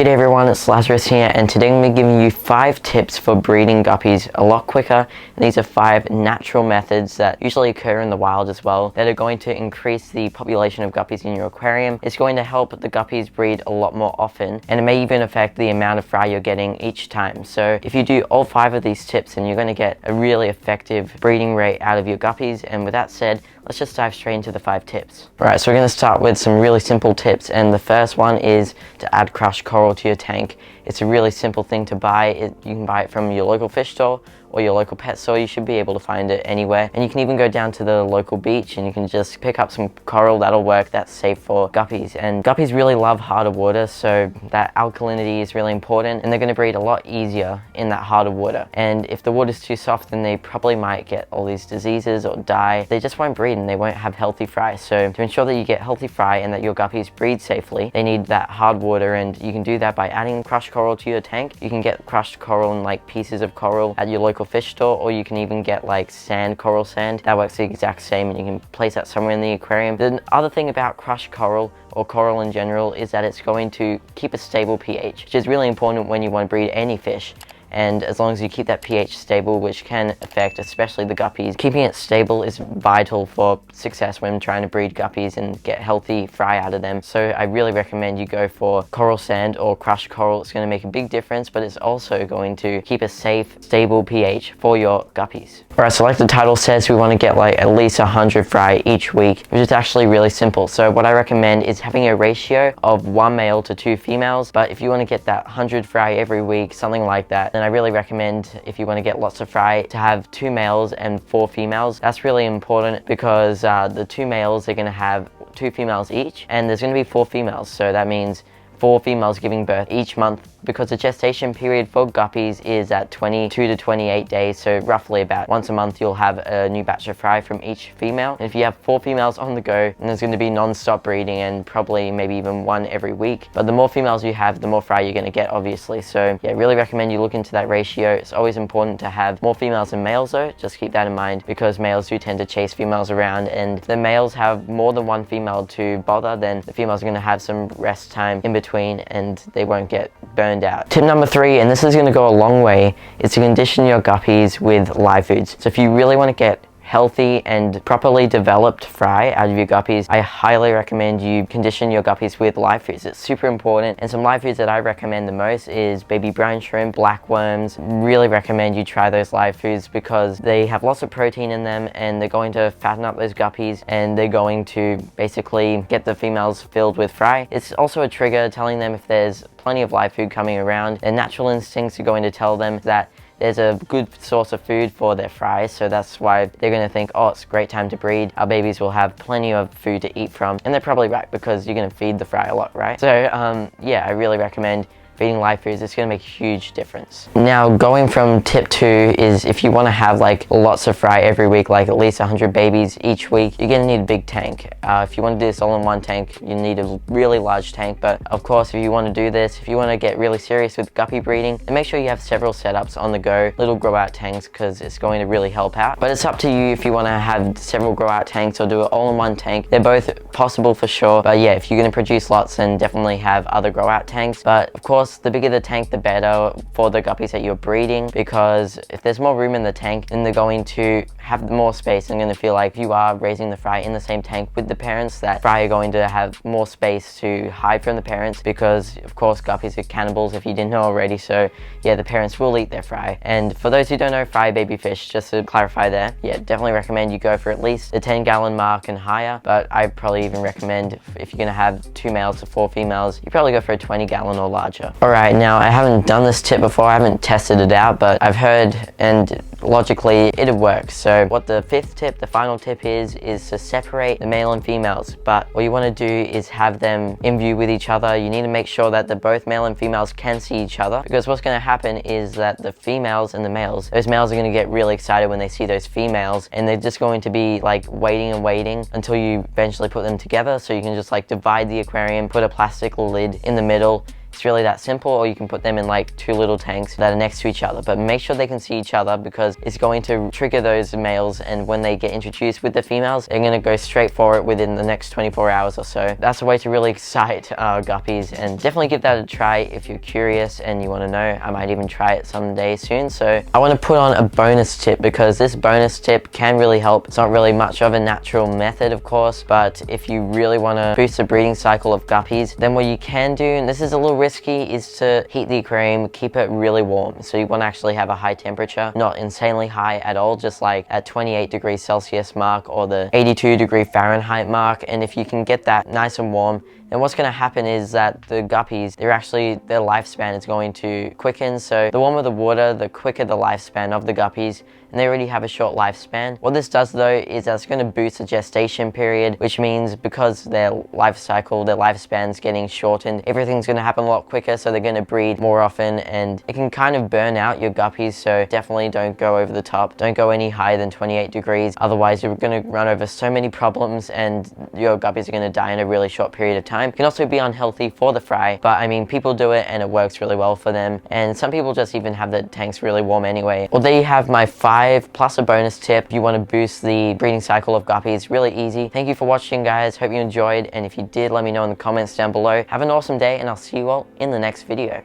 G'day everyone, it's Lazarus here, and today I'm going to be giving you 5 tips for breeding guppies a lot quicker. And these are 5 natural methods that usually occur in the wild as well that are going to increase the population of guppies in your aquarium. It's going to help the guppies breed a lot more often, and it may even affect the amount of fry you're getting each time. So if you do all 5 of these tips, then you're going to get a really effective breeding rate out of your guppies. And with that said, let's just dive straight into the 5 tips. Alright, so we're going to start with some really simple tips, and the first one is to add crushed coral to your tank. It's a really simple thing to buy. You can buy it from your local fish store or your local pet store. You should be able to find it anywhere, and you can even go down to the local beach and you can just pick up some coral. That'll work. That's safe for guppies, and guppies really love harder water, so that alkalinity is really important, and they're going to breed a lot easier in that harder water. And if the water's too soft, then they probably might get all these diseases or die. They just won't breed and they won't have healthy fry. So to ensure that you get healthy fry and that your guppies breed safely, they need that hard water, and you can do that by adding crushed coral to your tank. You can get crushed coral in like pieces of coral at your local fish store, or you can even get like sand, coral sand. That works the exact same, and you can place that somewhere in the aquarium. The other thing about crushed coral or coral in general is that it's going to keep a stable pH, which is really important when you want to breed any fish. And as long as you keep that pH stable, which can affect especially the guppies, keeping it stable is vital for success when trying to breed guppies and get healthy fry out of them. So I really recommend you go for coral sand or crushed coral. It's going to make a big difference, but it's also going to keep a safe, stable pH for your guppies. Alright, so like the title says, we want to get like at least 100 fry each week, which is actually really simple. So what I recommend is having a ratio of 1 male to 2 females. But if you want to get that 100 fry every week, something like that, then I really recommend, if you want to get lots of fry, to have 2 males and 4 females. That's really important because the 2 males are going to have 2 females each, and there's going to be 4 females. So that means 4 females giving birth each month, because the gestation period for guppies is at 22 to 28 days. So roughly about once a month you'll have a new batch of fry from each female. And if you have 4 females on the go, then there's going to be non-stop breeding, and probably maybe even 1 every week. But the more females you have, the more fry you're going to get, obviously. So yeah, really recommend you look into that ratio. It's always important to have more females than males though. Just keep that in mind, because males do tend to chase females around, and if the males have more than 1 female to bother, then the females are going to have some rest time in between and they won't get burned out. Tip number 3, and this is going to go a long way, is to condition your guppies with live foods. So if you really want to get healthy and properly developed fry out of your guppies, I highly recommend you condition your guppies with live foods. It's super important, and some live foods that I recommend the most is baby brine shrimp, black worms. Really recommend you try those live foods because they have lots of protein in them, and they're going to fatten up those guppies, and they're going to basically get the females filled with fry. It's also a trigger telling them if there's plenty of live food coming around. Their natural instincts are going to tell them that there's a good source of food for their fry, so that's why they're going to think, oh, it's a great time to breed. Our babies will have plenty of food to eat from, and they're probably right, because you're going to feed the fry a lot, right? So yeah, I really recommend feeding live foods. It's going to make a huge difference. Now, going from tip 2 is, if you want to have like lots of fry every week, like at least 100 babies each week, you're going to need a big tank. If you want to do this all in one tank, you need a really large tank. But of course, if you want to do this, if you want to get really serious with guppy breeding, then make sure you have several setups on the go, little grow out tanks, because it's going to really help out. But it's up to you if you want to have several grow out tanks or do it all in one tank. They're both possible for sure. But yeah, if you're going to produce lots, then definitely have other grow out tanks. But of course, the bigger the tank, the better for the guppies that you're breeding, because if there's more room in the tank, then they're going to have more space and going to feel like if you are raising the fry in the same tank with the parents, that fry are going to have more space to hide from the parents, because of course guppies are cannibals, if you didn't know already. So yeah, the parents will eat their fry. And for those who don't know fry baby fish, just to clarify there, yeah, definitely recommend you go for at least the 10-gallon mark and higher. But I probably even recommend, if you're going to have 2 males to 4 females, you probably go for a 20-gallon or larger. Alright, now I haven't done this tip before, I haven't tested it out, but I've heard, and logically it works. So what the 5th tip, the final tip is to separate the male and females. But what you want to do is have them in view with each other. You need to make sure that both male and females can see each other, because what's going to happen is that the females and the males, those males are going to get really excited when they see those females, and they're just going to be like waiting and waiting until you eventually put them together. So you can just like divide the aquarium, put a plastic lid in the middle, It's really that simple, or you can put them in like 2 little tanks that are next to each other, but make sure they can see each other because it's going to trigger those males, and when they get introduced with the females, they're going to go straight for it within the next 24 hours or so. That's a way to really excite guppies, and definitely give that a try if you're curious and you want to know. I might even try it someday soon. So I want to put on a bonus tip, because this bonus tip can really help. It's not really much of a natural method, of course, but if you really want to boost the breeding cycle of guppies, then what you can do, and this is a little risky, is to heat the aquarium, keep it really warm. So you want to actually have a high temperature, not insanely high at all, just like at 28 degrees Celsius mark or the 82-degree Fahrenheit mark. And if you can get that nice and warm, then what's going to happen is that the guppies, their lifespan is going to quicken. So the warmer the water, the quicker the lifespan of the guppies, and they already have a short lifespan. What this does though is that it's going to boost the gestation period, which means because their life cycle, their lifespan's getting shortened, everything's going to happen a lot quicker, so they're going to breed more often, and it can kind of burn out your guppies. So definitely don't go over the top. Don't go any higher than 28 degrees. Otherwise you're going to run over so many problems and your guppies are going to die in a really short period of time. It can also be unhealthy for the fry, but I mean, people do it and it works really well for them, and some people just even have the tanks really warm anyway. Well, there you have my 5 plus a bonus tip if you want to boost the breeding cycle of guppies. Really easy. Thank you for watching, guys. Hope you enjoyed, and if you did, let me know in the comments down below. Have an awesome day, and I'll see you all in the next video.